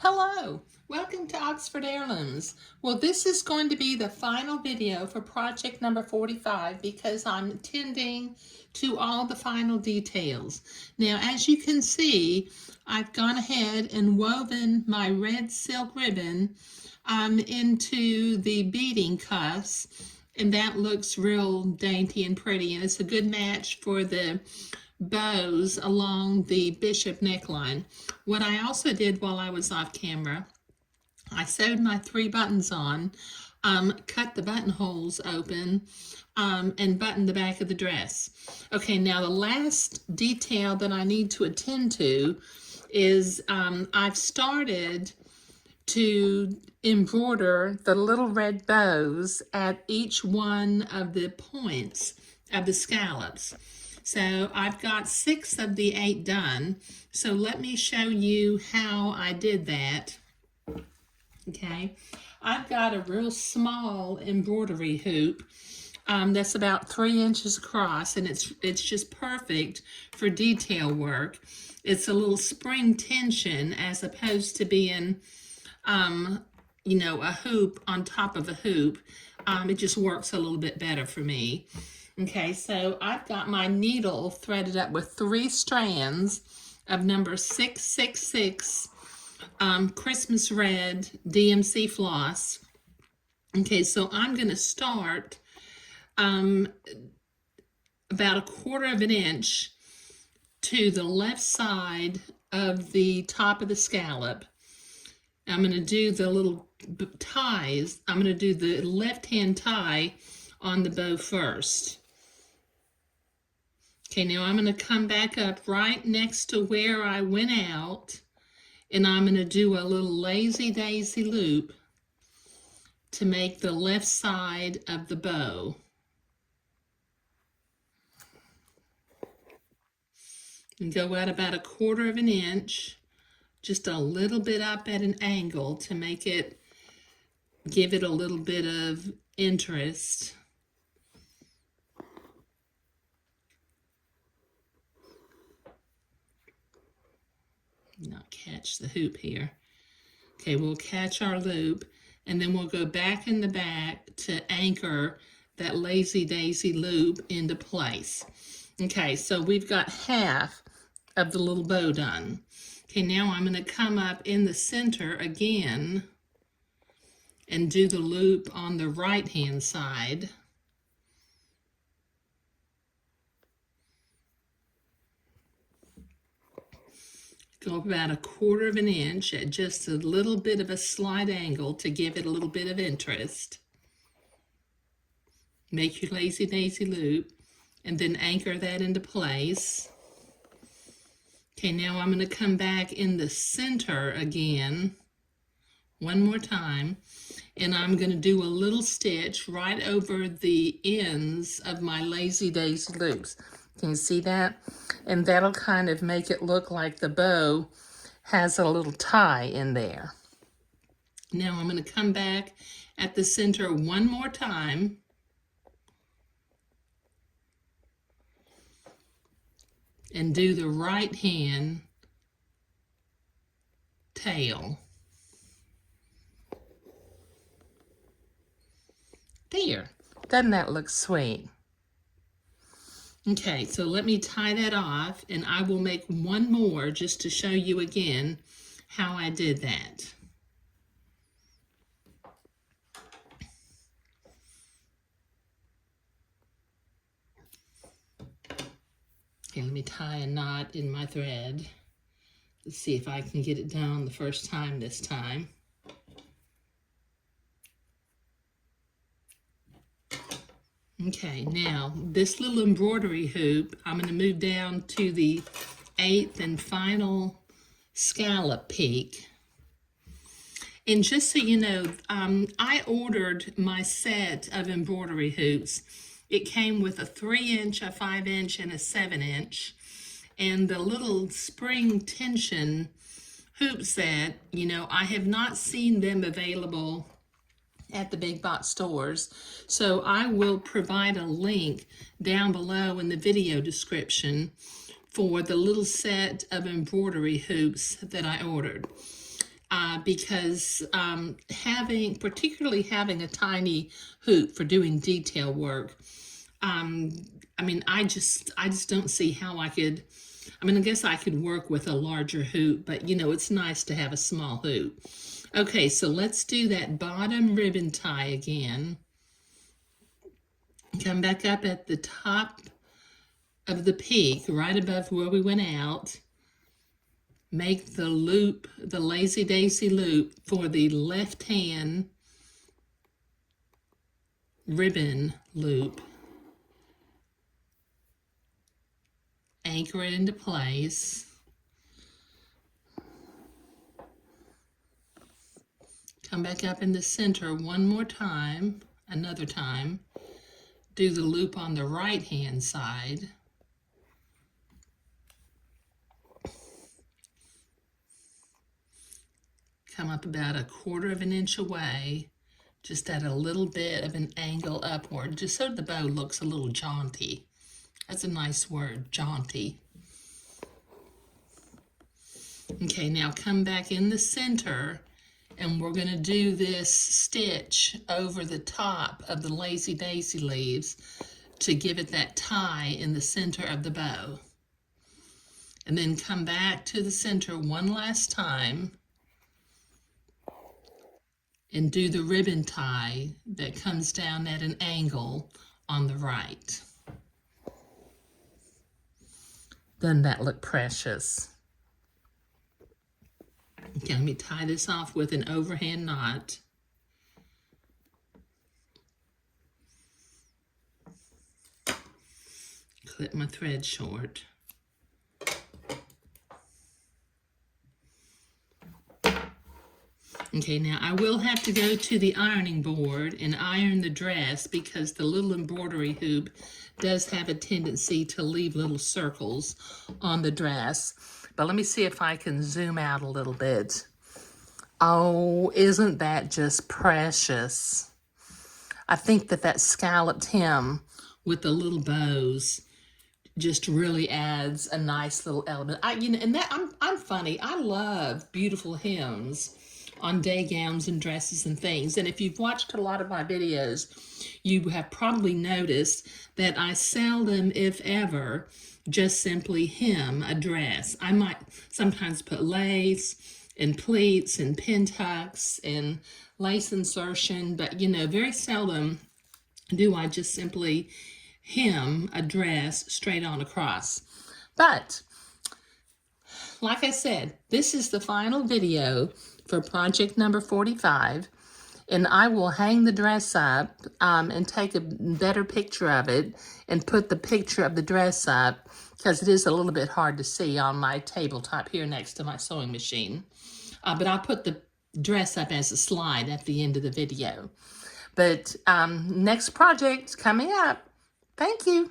Hello, welcome to Oxford Heirlooms. Well, this is going to be the final video for project number 45 because I'm tending to all the final details. Now, as you can see, I've gone ahead and woven my red silk ribbon into the beading cuffs, and that looks real dainty and pretty, and it's a good match for the bows along the bishop neckline. What I also did while I was off camera, I sewed my 3 buttons on, cut the buttonholes open, and buttoned the back of the dress. Okay, now the last detail that I need to attend to is I've started to embroider the little red bows at each one of the points of the scallops. So I've got 6 of the 8 done. So let me show you how I did that. Okay, I've got a real small embroidery hoop that's about 3 inches across, and it's just perfect for detail work. It's a little spring tension as opposed to being, a hoop on top of a hoop. It just works a little bit better for me. Okay, so I've got my needle threaded up with 3 strands of number 666 Christmas red DMC floss. Okay, so I'm going to start about 1/4 of an inch to the left side of the top of the scallop. I'm going to do the little ties. I'm going to do the left-hand tie on the bow first. Okay, now I'm going to come back up right next to where I went out, and I'm going to do a little lazy daisy loop to make the left side of the bow. And go out about 1/4 of an inch, just a little bit up at an angle to make it, give it a little bit of interest. Not catch the hoop here. Okay, we'll catch our loop, and then we'll go back in the back to anchor that lazy daisy loop into place. Okay, so we've got half of the little bow done. Okay, now I'm going to come up in the center again and do the loop on the right hand side. Go about 1/4 of an inch at just a little bit of a slight angle to give it a little bit of interest. Make your lazy daisy loop and then anchor that into place. Okay, now I'm going to come back in the center again, one more time, and I'm going to do a little stitch right over the ends of my lazy daisy loops. Can you see that? And that'll kind of make it look like the bow has a little tie in there. Now I'm going to come back at the center one more time. And do the right hand tail. There. Doesn't that look sweet? Okay, so let me tie that off, and I will make one more just to show you again how I did that. Okay, let me tie a knot in my thread. Let's see if I can get it down the first time this time. Okay, now this little embroidery hoop, I'm going to move down to the 8th and final scallop peak. And just so you know, I ordered my set of embroidery hoops. It came with a 3-inch, a 5-inch, and a 7-inch. And the little spring tension hoop set, I have not seen them available at the big box stores. So I will provide a link down below in the video description for the little set of embroidery hoops that I ordered. because particularly having a tiny hoop for doing detail work, I mean, I just don't see how I could. I mean, I guess I could work with a larger hoop, but you know, it's nice to have a small hoop. Okay, so let's do that bottom ribbon tie again. Come back up at the top of the peak, right above where we went out. Make the loop, the lazy daisy loop for the left hand ribbon loop. Anchor it into place. Come back up in the center one more time, another time. Do the loop on the right hand side. Come up about 1/4 of an inch away, just at a little bit of an angle upward, just so the bow looks a little jaunty. That's a nice word, jaunty. Okay, now come back in the center, and we're going to do this stitch over the top of the lazy daisy leaves to give it that tie in the center of the bow. And then come back to the center one last time and do the ribbon tie that comes down at an angle on the right. Doesn't that look precious? Okay, let me tie this off with an overhand knot. Clip my thread short. Okay, now I will have to go to the ironing board and iron the dress because the little embroidery hoop does have a tendency to leave little circles on the dress. But let me see if I can zoom out a little bit. Oh, isn't that just precious? I think that scalloped hem with the little bows just really adds a nice little element. I'm funny. I love beautiful hems on day gowns and dresses and things. And if you've watched a lot of my videos, you have probably noticed that I seldom, if ever, just simply hem a dress. I might sometimes put lace and pleats and pin tucks and lace insertion, but you know, very seldom do I just simply hem a dress straight on across. But like I said, this is the final video for project number 45, and I will hang the dress up and take a better picture of it and put the picture of the dress up because it is a little bit hard to see on my tabletop here next to my sewing machine. But I'll put the dress up as a slide at the end of the video. But next project coming up. Thank you.